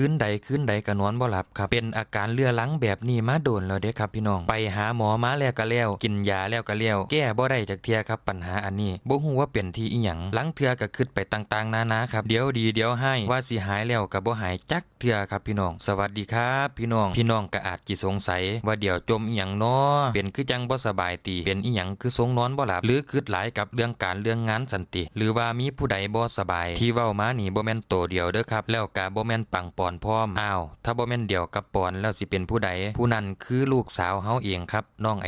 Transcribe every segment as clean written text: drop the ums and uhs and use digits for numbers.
คืนใดก็นอนบ่หลับครับเป็นอาการเรื้อรังแบบนี้มาโดนแล้วเด้ครับพี่น้องไปหาหมอมาแล้วก็แล้วกินยาแล้วก็แล้วแก้บ่ได้จักเที่ยครับปัญหาอันนี้บ่ฮู้ว่าเป็นที่อีหยังลังเทื่อก็คิดไปต่างๆนานาครับเดี๋ยวดีเดี๋ยวให้ว่าสิหายแล้วก็บ่หายจักเทื่อครับพี่น้องสวัสดีครับพี่น้องก็อาจจิสงสัยว่าเดี๋ยวจมอีหยังน้อเป็นคือจังบ่สบายตีเป็นอีหยังคือทรงนอนบ่หลับหรือคิดหลายกับเรื่องการเรื่องงานสันติหรือว่ามีผู้ใดบ่สบายที่เว้ามานี่บ่แม่นโตเดียวเด้อครับแล้วก็บ่แม่นปังปอนพร้อมอ้าวถ้าบ่แม่นเดียวกับปอนแล้วสิเป็นผู้ใดผู้นั้นคือลูกสาวเฮาเองครับน้องไอ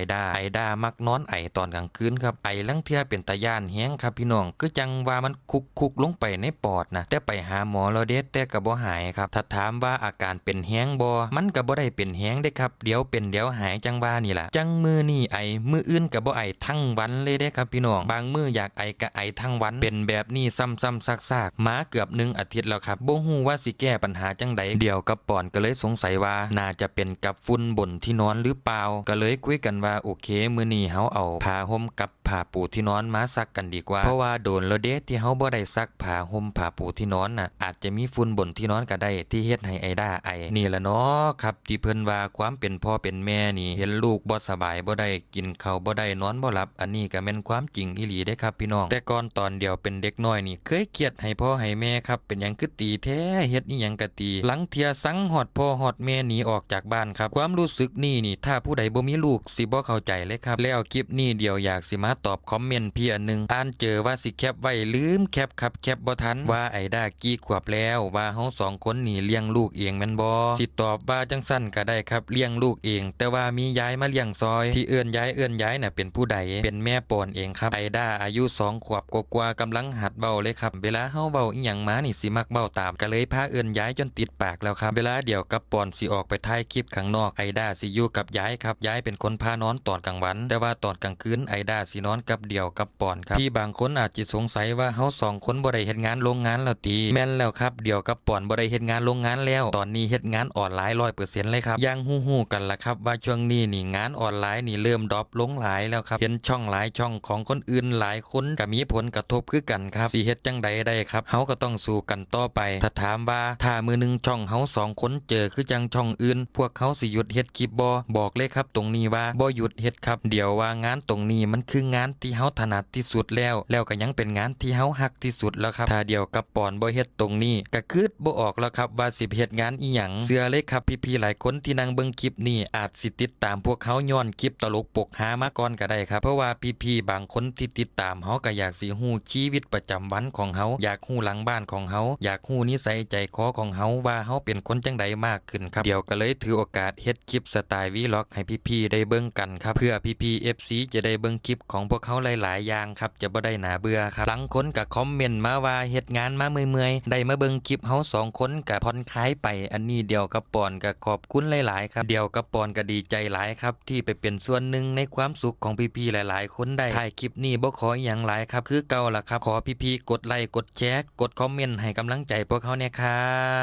ดามักนอนไอตอนกลางคืนครับไอลังเทื่อเป็นตาย่านแฮงครับพี่น้องคือจังว่ามันคุกลงไปในปอดนะแต่ไปหาหมอแล้วเด้แต่ก็บ่หายครับถ้าถามว่าอาการเป็นแฮงบ่มันก็บ่ได้เป็นแฮงเด้ครับเดี๋ยวเป็นเดี๋ยวหายจังว่านี่ล่ะจังมื้อนี้ไอมื้ออื่นก็บ่ไอทั้งวันเลยเด้ครับพี่น้องบางมื้ออยากไอก็ไอทั้งวันเป็นแบบนี้ซ้ำๆซากๆมาเกือบ1อาทิตย์แล้วครับบ่ฮู้ว่าสิแก้ปัญหาจังใดเดี๋ยวกับปอนก็เลยสงสัยว่าน่าจะเป็นกับฝุ่นบนที่นอนหรือเปล่าก็เลยคุยกันว่าโอเคมื้อนี้เฮาเอาผ้าห่มกับผ้าปูที่นอนมาซักกันดีกว่าเพราะว่าโดนแล้วเด้ที่เฮาบ่ได้ซักผ้าห่มผ้าปูที่นอนน่ะอาจจะมีฝุ่นบนที่นอนก็ได้ที่เฮ็ดให้ไอดาไอนี่ล่ะเนาะครับที่เพิ่นว่าความเป็นพ่อเป็นแม่นี่เห็นลูกบ่สบายบ่ได้กินข้าวบ่ได้นอนบ่หลับอันนี้ก็แม่นความจริงอีหลีเด้ครับพี่น้องแต่ก่อนตอนเดียวเป็นเด็กน้อยนี่เคยเครียดให้พ่อให้แม่ครับเป็นหยังคือตีแท้เฮ็ดอีหยังก็ตีหลังเที่ยสังฮอดพ่อฮอดแม่หนีออกจากบ้านครับความรู้สึกนี่ถ้าผู้ใดบ่มีลูกสิบ่เข้าใจเลยครับแล้วคลิปนี้เดี๋ยวอยากสิมาตอบคอมเมนต์พี่อันนึงอ่านเจอว่าสิแคปไว้ลืมแคปครับแคปบ่ทันว่าไอดากี่ขวบแล้วว่าเฮา2คนนี่เลี้ยงลูกเองแม่นบ่สิตอบว่าจังสั้นก็ได้ครับเลี้ยงลูกเองแต่ว่ามียายมาเลี้ยงซอยที่เอื้อนย้ายน่ะเป็นผู้ใดเป็นแม่ปอนเองครับไอดาอายุ2 ขวบกว่าๆกำลังหัดเว้าเลยครับเวลาเฮาเว้าอีหยังมานี่สิมักเว้าตามก็เลยพาเอื้อนย้ายจนติดปากแล้วครับเวลาเดี๋ยวกับปอนสิออกไปถ่ายคลิปข้างนอกไอดาสิอยู่กับยายครับยายเป็นคนพานอนตอนกลางวันแต่ว่าตอนกลางคืนไอดาสินอนกับเดี่ยวกับปอนครับที่บางคนอาจจะสงสัยว่าเฮา2 คนบ่ได้เฮ็ดงานโรงงานแล้วติแม่นแล้วครับเดี่ยวกับปอนบ่ได้เฮ็ดงานโรงงานแล้วตอนนี้เฮ็ดงานออนไลน์ 100% เลยครับยังฮู้ๆกันล่ะครับว่าช่วงนี้นี่งานออนไลน์นี่เริ่มดรอปลงหลายแล้วครับเห็นช่องหลายช่องของคนอื่นหลายคนก็มีผลกระทบคือกันครับสิเฮ็ดจังใดได้ครับเฮาก็ต้องสู้กันต่อไปถ้าถามว่าถ้ามื้อนึงช่องเฮา2 คนเจอคือจังช่องอื่นพวกเขาสิหยุดเฮ็ดคลิปบ่บอกเลยครับตรงนี้ว่าบ่หยุดเฮ็ดครับเดี๋ยวว่างานตรงนี้มันคืองานที่เฮาถนัดที่สุดแล้วก็ยังเป็นงานที่เฮาฮักที่สุดแล้วครับถ้าเดียวกับปอนบ่เฮ็ดตรงนี้ก็คืดบ่ออกแล้วครับว่าสิเฮ็ดงานอีหยังเชื่อเลยครับพี่ๆหลายคนที่นั่งเบิ่งคลิปนี้อาจสิติดตามพวกเขาย้อนคลิปตลกปกหามาก่อนก็ได้ครับเพราะว่าพี่ๆบางคนที่ติดตามเฮาก็อยากสิฮู้ชีวิตประจำวันของเฮาอยากฮู้หลังบ้านของเฮาอยากฮู้นิสัยใจคอของเฮาว่าเฮาเป็นคนจังใดมากขึ้นครับเดี๋ยวก็เลยถือโอกาสเฮ็ดคลิปสไตล์วีล็อกให้พี่ๆได้เบิ่งกันครับเพื่อพี่ๆ FC จะได้เบิ่งคลิปของพวกเขาหลายๆอย่างครับจะบ่ได้น่าเบื่อครับหลังคนก็คอมเมนต์มาว่าเฮ็ดงานมาเมื่อยๆได้มาเบิ่งคลิปเฮา2 คนก็ผ่อนคลายไปอันนี้เดียวกับปอนก็ขอบคุณหลายๆครับเดียวกับปอนก็ดีใจหลายครับที่ไปเป็นส่วนหนึ่งในความสุขของพี่ๆหลายๆคนได้ถ่ายคลิปนี้บ่ขออีหยังหลายครับคือเก่าล่ะครับขอพี่ๆกดไลค์กดแชร์กดคอมเมนต์ให้กำลังใจพวกเขาเนี่ยครับ